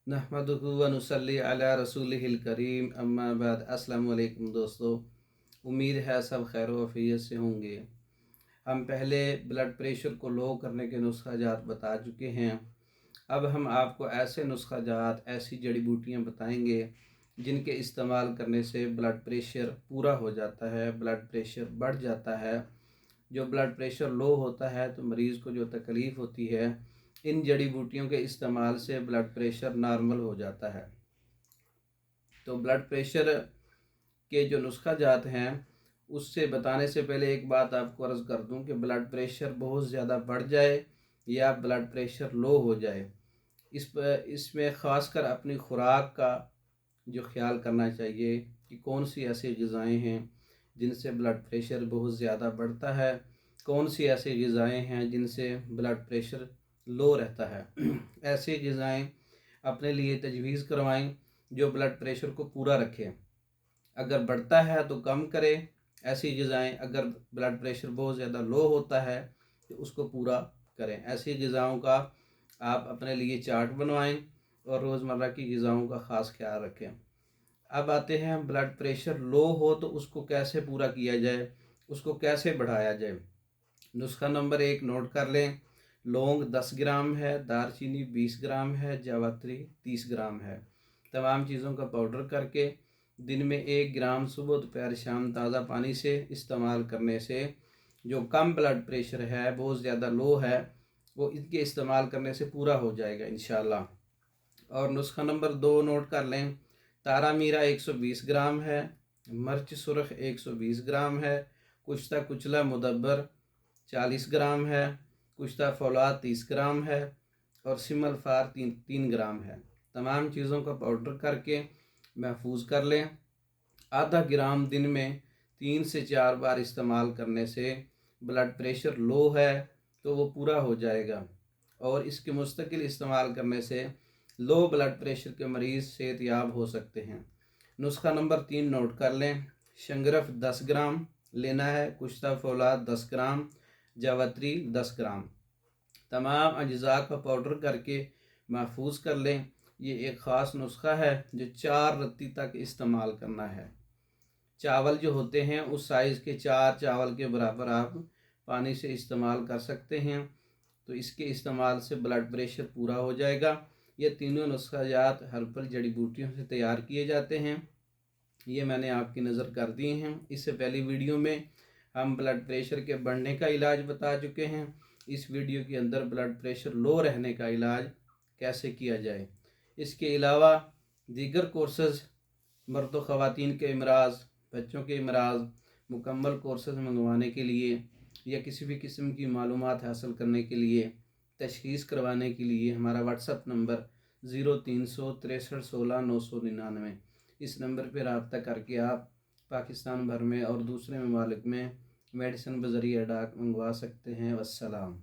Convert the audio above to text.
नहमदुहु व नुसल्ली अला रसूलिहिल करीम अम्मा बाद। अस्सलाम वालेकुम दोस्तों, उम्मीद है सब खैर वफ़ियत से होंगे। हम पहले ब्लड प्रेशर को लो करने के नुस्खा जात बता चुके हैं। अब हम आपको ऐसे नुस्खा जात, ऐसी जड़ी बूटियाँ बताएंगे जिनके इस्तेमाल करने से ब्लड प्रेशर पूरा हो जाता है, ब्लड प्रेशर बढ़ जाता है। जो ब्लड प्रेशर लो होता है तो मरीज़ को जो तकलीफ़ होती है, इन जड़ी बूटियों के इस्तेमाल से ब्लड प्रेशर नॉर्मल हो जाता है। तो ब्लड प्रेशर के जो नुस्खा जात हैं, उससे बताने से पहले एक बात आपको अर्ज़ कर दूं कि ब्लड प्रेशर बहुत ज़्यादा बढ़ जाए या ब्लड प्रेशर लो हो जाए, इसमें ख़ासकर अपनी खुराक का जो ख्याल करना चाहिए कि कौन सी ऐसी ग़िज़ाएँ हैं जिनसे ब्लड प्रेशर बहुत ज़्यादा बढ़ता है, कौन सी ऐसी ग़िज़ाएँ हैं जिनसे ब्लड प्रेशर लो रहता है। ऐसी ग़िज़ाएँ अपने लिए तजवीज़ करवाएं जो ब्लड प्रेशर को पूरा रखें। अगर बढ़ता है तो कम करें ऐसी ग़िज़ाएँ, अगर ब्लड प्रेशर बहुत ज़्यादा लो होता है तो उसको पूरा करें। ऐसी ग़िज़ाओं का आप अपने लिए चार्ट बनवाएं और रोज़मर्रा की ग़िज़ाओं का ख़ास ख्याल रखें। अब आते हैं, ब्लड प्रेशर लो हो तो उसको कैसे पूरा किया जाए, उसको कैसे बढ़ाया जाए। नुस्खा नंबर 1 नोट कर लें। लौंग 10 ग्राम है, दालचीनी 20 ग्राम है, जावित्री 30 ग्राम है। तमाम चीज़ों का पाउडर करके दिन में 1 ग्राम सुबह दोपहर शाम ताज़ा पानी से इस्तेमाल करने से जो कम ब्लड प्रेशर है, बहुत ज़्यादा लो है, वो इनके इस्तेमाल करने से पूरा हो जाएगा इंशाल्लाह। और नुस्खा नंबर 2 नोट कर लें। तारा मीरा 120 ग्राम है, मिर्च सुरख 120 ग्राम है, कुश्ता कुचला मुदब्बर 40 ग्राम है, कुश्ता फौलाद 30 ग्राम है और सिमल फार 3 ग्राम है। तमाम चीज़ों का पाउडर करके महफूज कर लें। आधा ग्राम दिन में 3 से 4 बार इस्तेमाल करने से ब्लड प्रेशर लो है तो वो पूरा हो जाएगा, और इसके मुस्तकिल इस्तेमाल करने से लो ब्लड प्रेशर के मरीज़ सेहतयाब हो सकते हैं। नुस्खा नंबर 3 नोट कर लें। शंगरफ 10 ग्राम लेना है, कुश्ता फौलाद 10 ग्राम, जावित्री 10 ग्राम। तमाम अज्जा का पाउडर करके महफूज कर लें। ये एक ख़ास नुस्खा है जो 4 रत्ती तक इस्तेमाल करना है। चावल जो होते हैं उस साइज़ के 4 चावल के बराबर आप पानी से इस्तेमाल कर सकते हैं, तो इसके इस्तेमाल से ब्लड प्रेशर पूरा हो जाएगा। ये तीनों नुस्खाजात हर्बल जड़ी बूटियों से तैयार किए जाते हैं। ये मैंने आपकी नज़र कर दिए हैं। इससे पहली वीडियो में हम ब्लड प्रेशर के बढ़ने का इलाज बता चुके हैं। इस वीडियो के अंदर ब्लड प्रेशर लो रहने का इलाज कैसे किया जाए। इसके अलावा दीगर कोर्सेज़, मर्द व ख़वातीन के अमराज, बच्चों के अमराज, मुकम्मल कोर्सेज़ मंगवाने के लिए या किसी भी किस्म की मालूमात हासिल करने के लिए, तशख़ीस करवाने के लिए हमारा व्हाट्सअप नंबर 036316 999, इस नंबर पर रब्ता करके आप पाकिस्तान भर में और दूसरे ममालिक में मेडिसिन बज़रिया डाक मंगवा सकते हैं। वस्सलाम।